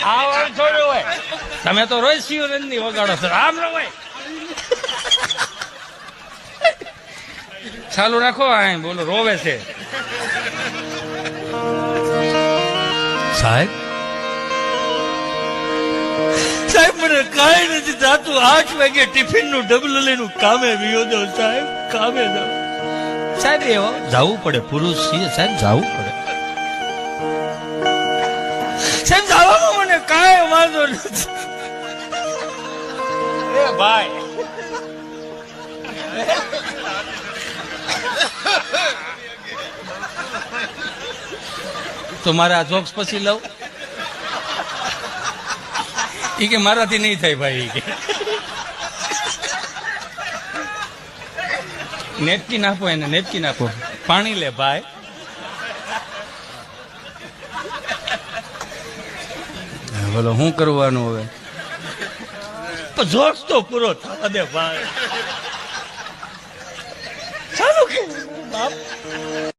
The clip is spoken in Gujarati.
હા થોડું હોય તમે તો રોજ શિવરંજ ની વગાડો છો આમ ન હોય ચાલુ રાખો આ બોલો રોવે છે સાહેબ સાહેબ મને કાંઈ નથી થતું 8 વાગે ટિફિન નું ડબલું લઈને કામે વિયો દો સાહેબ કામે દો સાહેબ એવો જવું પડે પુરુષ છીએ સાહેબ જવું પડે સાહેબ જવામાં મને કાંઈ વાંધો નથી એ ભાઈ તો મારે આ જોક્સ પછી લઉં ઈ કે મારાથી નહીં થાય ભાઈ કે નેપકિન આપો એને નેપકિન આપો પાણી લે ભાઈ બોલો શું કરવાનું હવે જોક્સ તો પૂરો થવા દે ભાઈ ચાલુ કે બાપ